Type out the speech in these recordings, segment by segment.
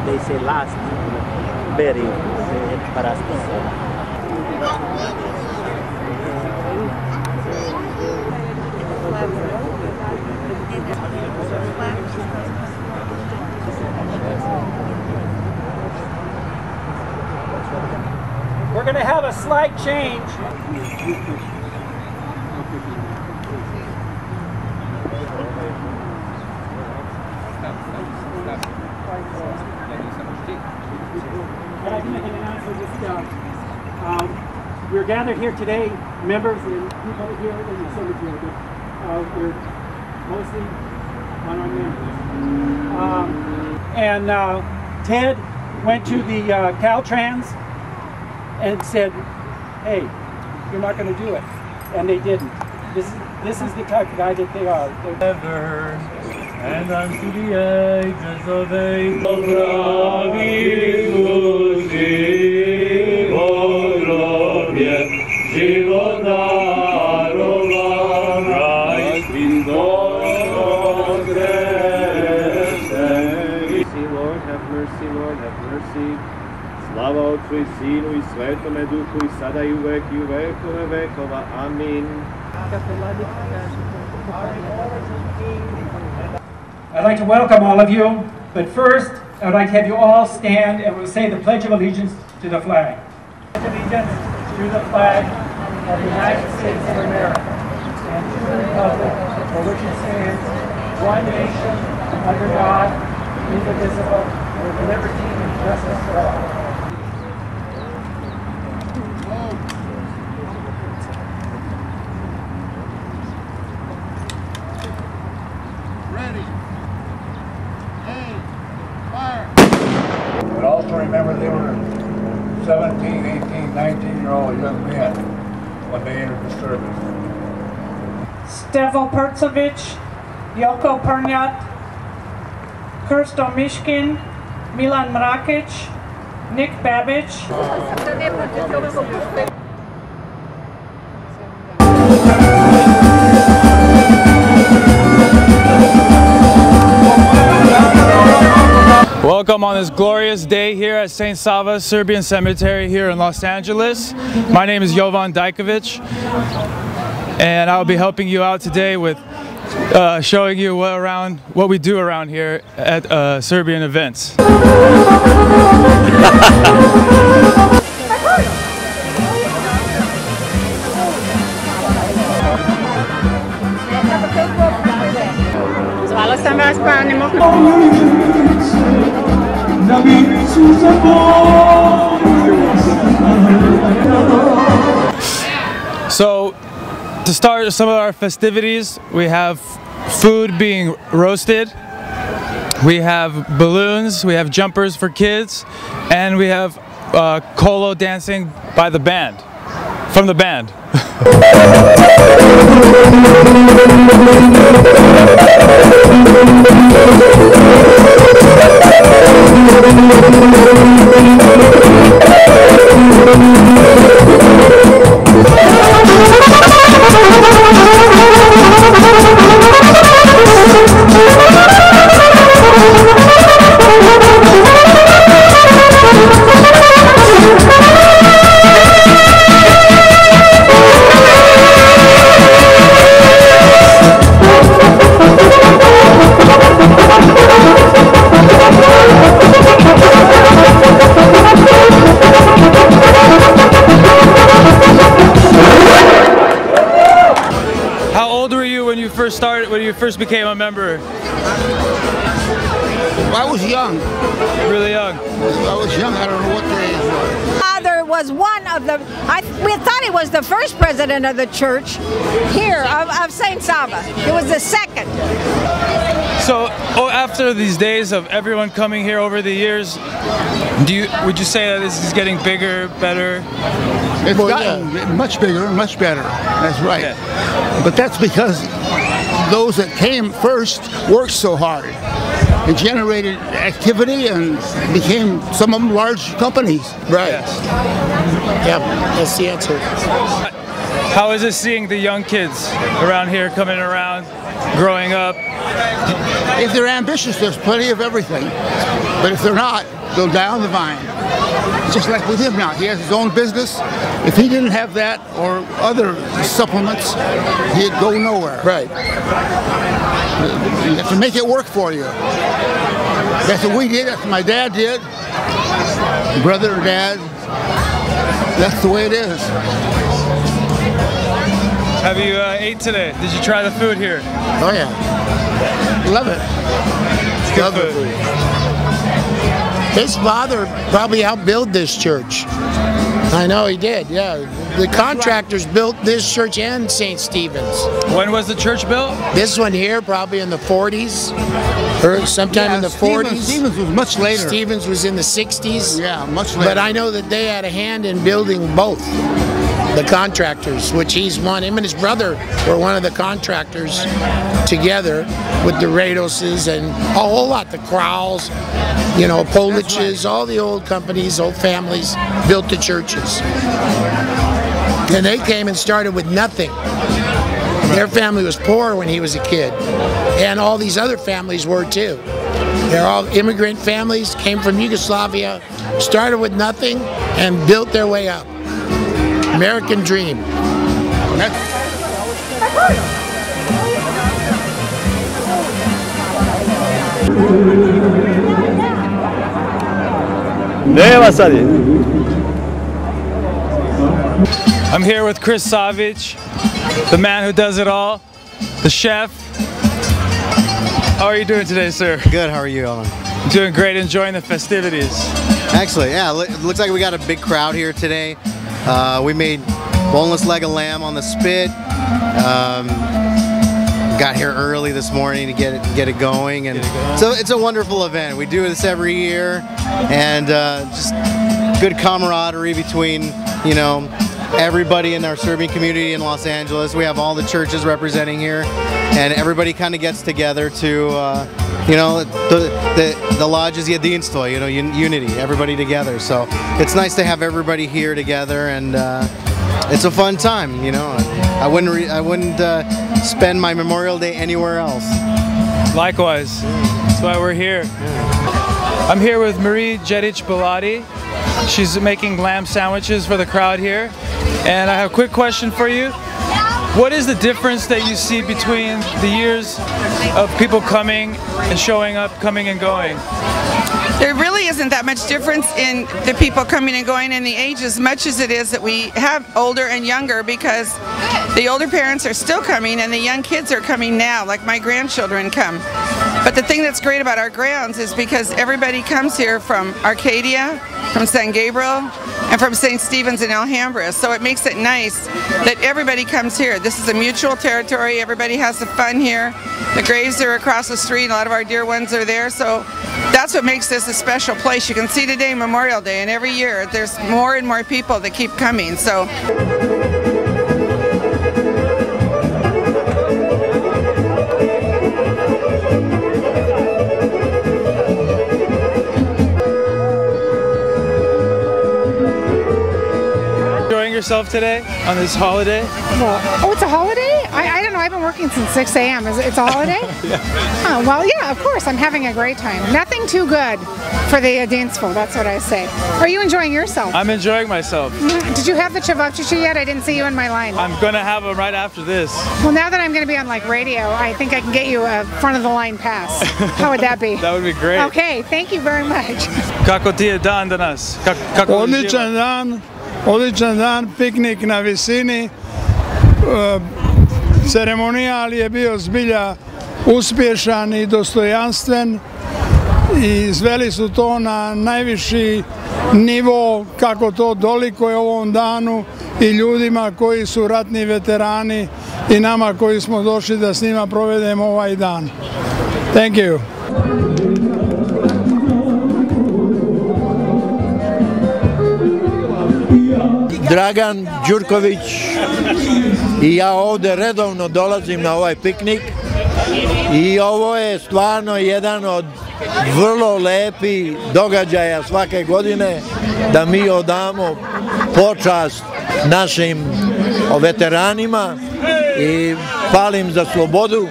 they say last bury Parastas. We're going to have a slight change. But I can make an announcement. We're gathered here today, members and people here in the cemetery, but we're mostly on our members. And Ted went to the Caltrans and said, hey, you're not going to do it. And they didn't. This is the type of guy that they are. Ever and unto the ages of ages. Lord, have mercy, Lord, have mercy. Slava Otcu i Sinu i Svetome Duhu i sada i uvek i u vekove vekova. Amin. I'd like to welcome all of you, but first I'd like to have you all stand and we'll say the Pledge of Allegiance to the flag. Pledge of Allegiance to the flag of the United States of America and to the republic for which it stands, one nation, under God, indivisible, with liberty and justice for all. But also remember they were 17, 18, 19-year-old young men when they entered the service. Stevo Percevich, Yoko Pernyat, Kirsto Mishkin, Milan Mrakic, Nick Babic. Welcome on this glorious day here at St. Sava Serbian Cemetery here in Los Angeles. My name is Jovan Dajkovic, and I'll be helping you out today with showing you what we do around here at Serbian events. Zvala sam vas pa ne mogu. So, to start some of our festivities, we have food being roasted, we have balloons, we have jumpers for kids, and we have kolo dancing by the band, from the band. When you first became a member? I was young. Really young? I was young, I don't know what the age was. Father was one of the, we thought he was the first president of the church here, of St. Sava. He was the second. So, after these days of everyone coming here over the years, would you say that this is getting bigger, better? It's gotten much bigger and much better. That's right. Yeah. But that's because those that came first worked so hard and generated activity and became, some of them, large companies. Right. Yes. Yeah, that's the answer. How is it seeing the young kids around here coming around, growing up? If they're ambitious, there's plenty of everything. But if they're not, they'll die on the vine. Just like with him now, he has his own business. If he didn't have that or other supplements, he'd go nowhere. Right. You have to make it work for you. That's what we did. That's what my dad did. Brother or dad. That's the way it is. Have you ate today? Did you try the food here? Oh yeah. Love it. It's good food. His father probably outbuilt this church. I know he did, yeah. The contractors built this church and St. Stephen's. When was the church built? This one here, probably in the 40s, or sometime in the 40s. Stephen's was much later. Stephen's was in the 60s. Yeah, much later. But I know that they had a hand in building both. The contractors, which he's one. Him and his brother were one of the contractors together with the Radoses and a whole lot, the Crowells, you know, Poliches, all the old companies, old families built the churches. And they came and started with nothing. Their family was poor when he was a kid. And all these other families were too. They're all immigrant families, came from Yugoslavia, started with nothing and built their way up. American dream. I'm here with Chris Savage, the man who does it all, the chef. How are you doing today, sir? Good, how are you, Alan? Doing great, enjoying the festivities. Excellent, yeah, it looks like we got a big crowd here today. We made boneless leg of lamb on the spit. Got here early this morning to get it going, and so it's a wonderful event. We do this every year, and just good camaraderie between, you know, everybody in our Serbian community in Los Angeles. We have all the churches representing here, and everybody kind of gets together to, you know, the lodge is jedinstvo, you know, unity, everybody together. So it's nice to have everybody here together, and it's a fun time, you know. I wouldn't spend my Memorial Day anywhere else. Likewise, that's why we're here. I'm here with Marie Jedic Belati. She's making lamb sandwiches for the crowd here. And I have a quick question for you. What is the difference that you see between the years of people coming and showing up, coming and going? There really isn't that much difference in the people coming and going in the age as much as it is that we have older and younger, because the older parents are still coming and the young kids are coming now, like my grandchildren come. But the thing that's great about our grounds is because everybody comes here from Arcadia, from San Gabriel, and from St. Stephen's in Alhambra. So it makes it nice that everybody comes here. This is a mutual territory. Everybody has the fun here. The graves are across the street. A lot of our dear ones are there. So that's what makes this a special place. You can see today Memorial Day, and every year there's more and more people that keep coming. So. Yourself today on this holiday? Well, oh, it's a holiday? I don't know. I've been working since 6 a.m. It's a holiday? Yeah. Oh, well, yeah, of course. I'm having a great time. Nothing too good for the jedinstvo, that's what I say. Are you enjoying yourself? I'm enjoying myself. Did you have the cevapcici yet? I didn't see you in my line. I'm going to have them right after this. Well, now that I'm going to be on like radio, I think I can get you a front of the line pass. How would that be? That would be great. Okay, thank you very much. Kako ti je dan danas? Odličan dan. Odličan dan, piknik na visini, ceremonijal je bio zbilja uspješan i dostojanstven i izveli su to na najviši nivo kako to dolikuje ovom danu i ljudima koji su ratni veterani i nama koji smo došli da s njima provedemo ovaj dan. Thank you. Dragan Đurković i ja ovdje redovno dolazim na ovaj piknik i ovo je stvarno jedan od vrlo lepih događaja svake godine da mi odamo počast našim veteranima i palim za slobodu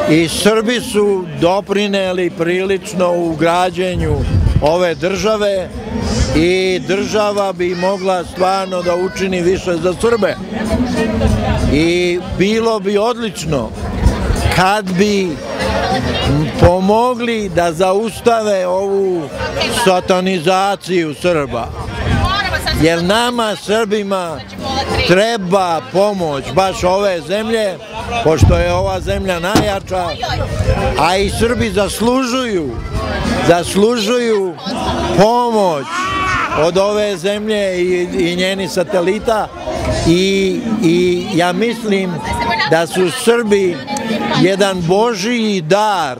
i Srbi su doprineli prilično u građenju ove države i država bi mogla stvarno da učini više za Srbe. I bilo bi odlično kad bi pomogli da zaustave ovu satanizaciju Srba. Jer nama Srbima treba pomoć baš ove zemlje, pošto je ova zemlja najjača, a i Srbi zaslužuju pomoć od ove zemlje i njenih satelita i ja mislim da su Srbi jedan božji dar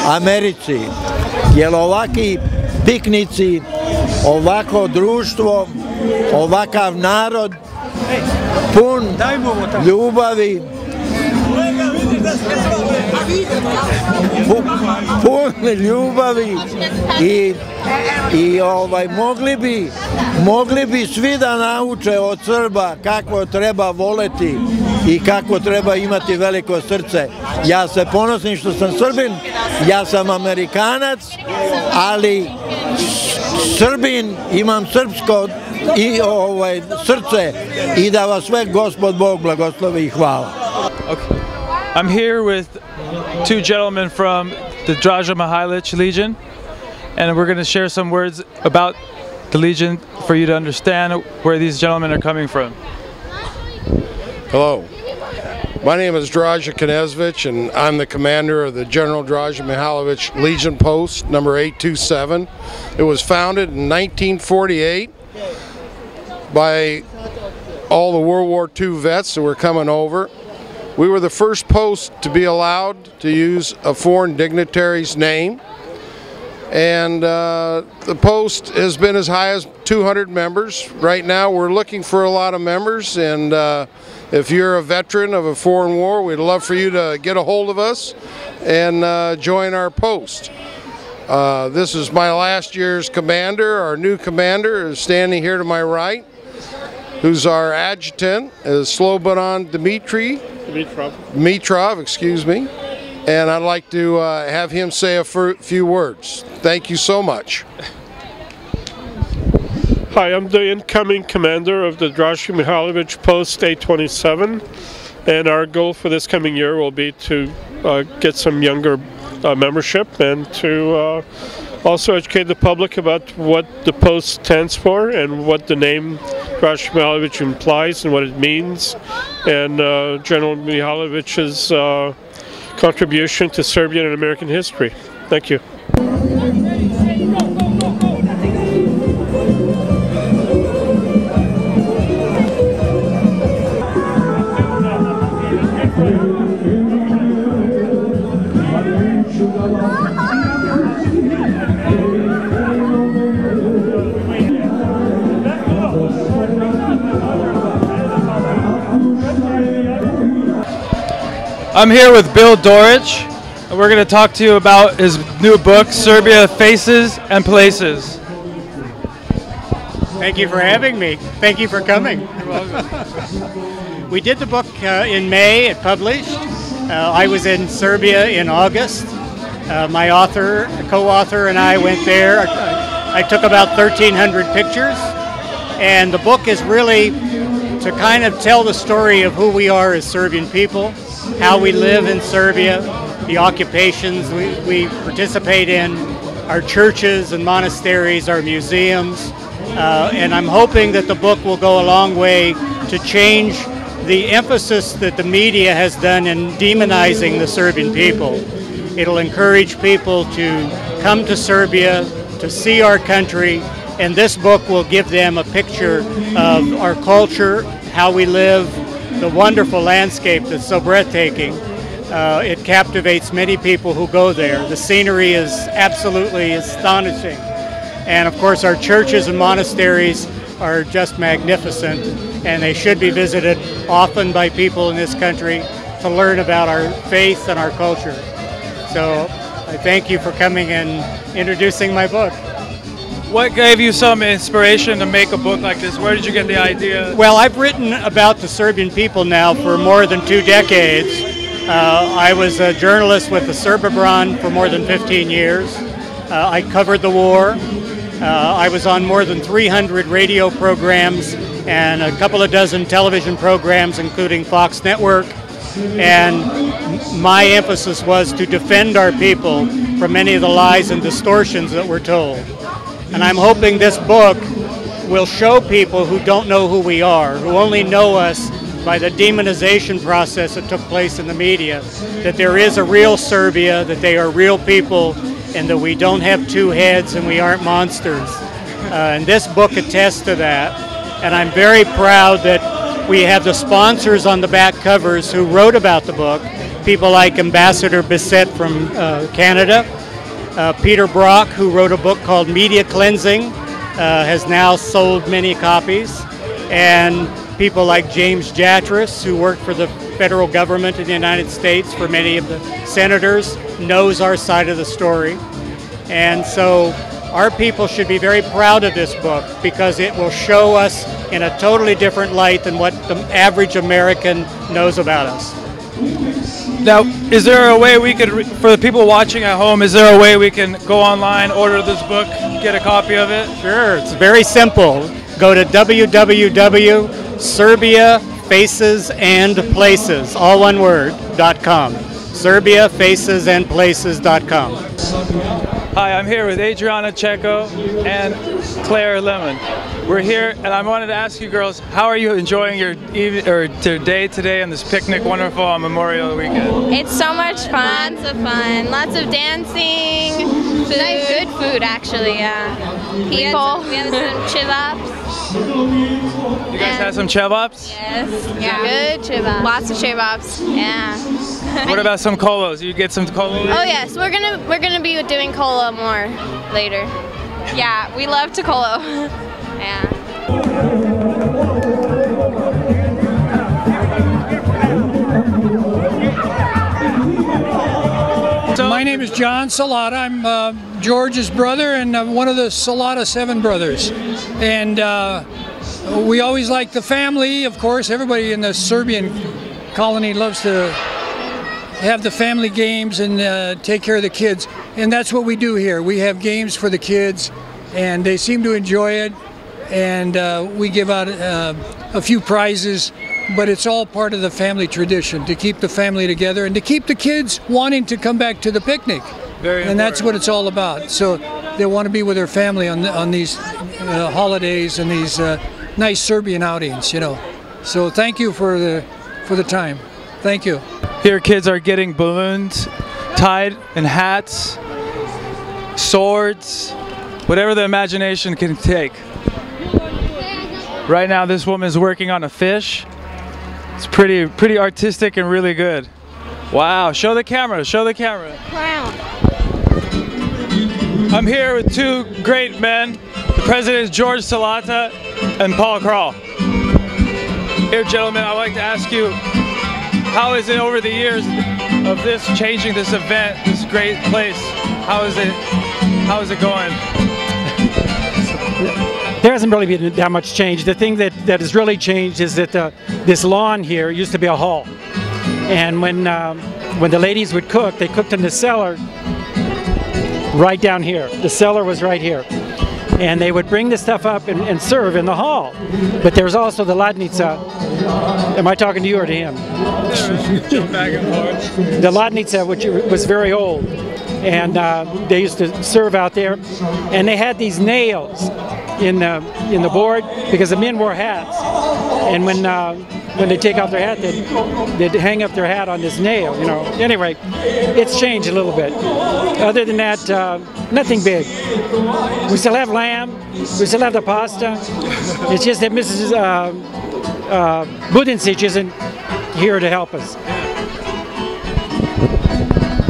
Americi, jer ovakvi piknici, ovako društvo, ovakav narod pun ljubavi, i mogli bi svi da nauče od Srba kako treba voleti i kako treba imati veliko srce. Ja se ponosim što sam Srbin, ja sam Amerikanac, ali Srbin, imam srpsko srce i da vas sve Gospod Bog blagoslovi i hvala. Okay. I'm here with two gentlemen from the Draža Mihailović Legion, and we're going to share some words about the Legion for you to understand where these gentlemen are coming from. Hello, my name is Draža Knezovich, and I'm the commander of the General Draža Mihailović Legion Post number 827. It was founded in 1948 by all the World War II vets that were coming over. We were the first post to be allowed to use a foreign dignitary's name, and the post has been as high as 200 members. Right now we're looking for a lot of members, and if you're a veteran of a foreign war, we'd love for you to get a hold of us and join our post. This is my last year's commander. Our new commander is standing here to my right, who's our adjutant, is Slobodan Dimitrov, excuse me, and I'd like to have him say a few words. Thank you so much. Hi, I'm the incoming commander of the Draža Mihailović Post 827, and our goal for this coming year will be to get some younger membership and to also educate the public about what the post stands for and what the name Draža Mihailović implies and what it means, and General Mihailović's contribution to Serbian and American history. Thank you. I'm here with Bill Dorich, and we're going to talk to you about his new book, Serbia Faces and Places. Thank you for having me. Thank you for coming. You're welcome. We did the book in May. It published. I was in Serbia in August. My co-author and I went there. I took about 1,300 pictures, and the book is really to kind of tell the story of who we are as Serbian people, how we live in Serbia, the occupations we participate in, our churches and monasteries, our museums, and I'm hoping that the book will go a long way to change the emphasis that the media has done in demonizing the Serbian people. It'll encourage people to come to Serbia, to see our country, and this book will give them a picture of our culture, how we live, the wonderful landscape that's so breathtaking. It captivates many people who go there. The scenery is absolutely astonishing. And of course our churches and monasteries are just magnificent, and they should be visited often by people in this country to learn about our faith and our culture. So I thank you for coming and introducing my book. What gave you some inspiration to make a book like this? Where did you get the idea? Well, I've written about the Serbian people now for more than 2 decades. I was a journalist with the Srbobran for more than 15 years. I covered the war. I was on more than 300 radio programs and a couple of dozen television programs, including Fox Network. And my emphasis was to defend our people from many of the lies and distortions that we're told. And I'm hoping this book will show people who don't know who we are, who only know us by the demonization process that took place in the media, that there is a real Serbia, that they are real people, and that we don't have two heads and we aren't monsters. And this book attests to that. And I'm very proud that we have the sponsors on the back covers who wrote about the book, people like Ambassador Bissett from Canada, Peter Brock, who wrote a book called Media Cleansing, has now sold many copies, and people like James Jatras, who worked for the federal government in the United States for many of the senators, knows our side of the story. And so our people should be very proud of this book because it will show us in a totally different light than what the average American knows about us. Now, is there a way we could, for the people watching at home, is there a way we can go online, order this book, get a copy of it? Sure, it's very simple. Go to www.serbiafacesandplaces, all one word, .com. serbiafacesandplaces.com. Hi, I'm here with Adriana Checo and Claire Lemon. We're here, and I wanted to ask you girls, how are you enjoying your day today on this picnic, wonderful on Memorial Weekend? It's so much fun. Lots of fun. Lots of dancing. Food. Nice, good food, actually. Yeah. People. We had some chivaps. You guys had some chivaps? Yes. Yeah. Good chivaps. Lots of chivaps. Yeah. What about some colos? You get some colos? Oh yes, we're gonna be doing cola more later. Yeah, we love to colo. Yeah. My name is John Salata. I'm George's brother and one of the Salata 7 brothers. And we always like the family, of course. Everybody in the Serbian colony loves to have the family games and take care of the kids. And that's what we do here. We have games for the kids, and they seem to enjoy it. And we give out a few prizes, but it's all part of the family tradition to keep the family together and to keep the kids wanting to come back to the picnic. And that's what it's all about. So they want to be with their family on these holidays and these nice Serbian outings, you know. So thank you for the time. Thank you. Here kids are getting balloons tied in hats, swords, whatever the imagination can take. Right now this woman is working on a fish. It's pretty artistic and really good. Wow, show the camera, show the camera. Wow. I'm here with two great men. The president is George Salata and Paul Krall. Here, gentlemen, I'd like to ask you, how is it over the years of this changing this event, this great place? How is it going? There hasn't really been that much change. The thing that has really changed is that this lawn here used to be a hall. And when the ladies would cook, they cooked in the cellar right down here. The cellar was right here. And they would bring the stuff up and serve in the hall. But there's also the ladnica. Am I talking to you or to him? Back and forth. The ladnica, which was very old. And they used to serve out there. And they had these nails in the board because the men wore hats. And when they take off their hat, they'd hang up their hat on this nail, you know. Anyway, it's changed a little bit. Other than that, nothing big. We still have lamb. We still have the pasta. It's just that Mrs. Budincic isn't here to help us.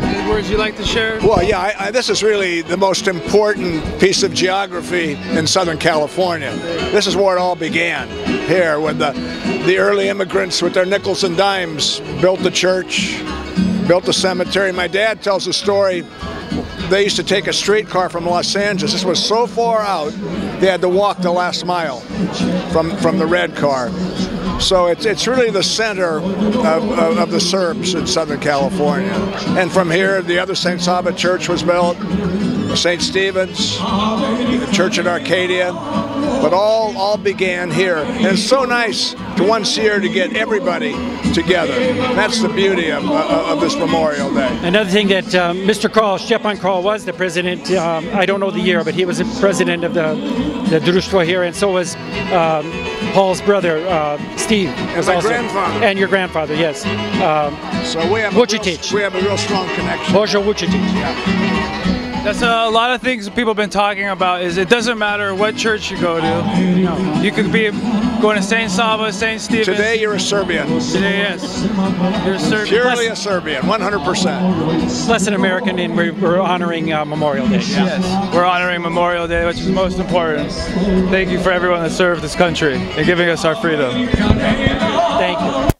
Any words you'd like to share? Well, yeah, this is really the most important piece of geography in Southern California. This is where it all began, here, when the early immigrants with their nickels and dimes built the church, built the cemetery. My dad tells a story. They used to take a streetcar from Los Angeles. This was so far out, they had to walk the last mile from the red car. So it's really the center of the Serbs in Southern California. And from here, the other St. Saba Church was built. St. Stephen's, the church in Arcadia, but all began here. And it's so nice to once a year to get everybody together. That's the beauty of this Memorial Day. Another thing that Mr. Krall, Stepan Krall, was the president, I don't know the year, but he was the president of the Društvo here, and so was Paul's brother, Steve. And my grandfather. And your grandfather, yes. So we have a real strong connection. Božo Vučetić. That's a lot of things that people have been talking about. Is it doesn't matter what church you go to. You could be going to St. Sava, St. Stephen's. Today you're a Serbian. Today, yes. You're a Serbian. Purely a Serbian, 100%. Plus an American, and we're honoring Memorial Day. Yes, we're honoring Memorial Day, which is most important. Thank you for everyone that served this country and giving us our freedom. Thank you.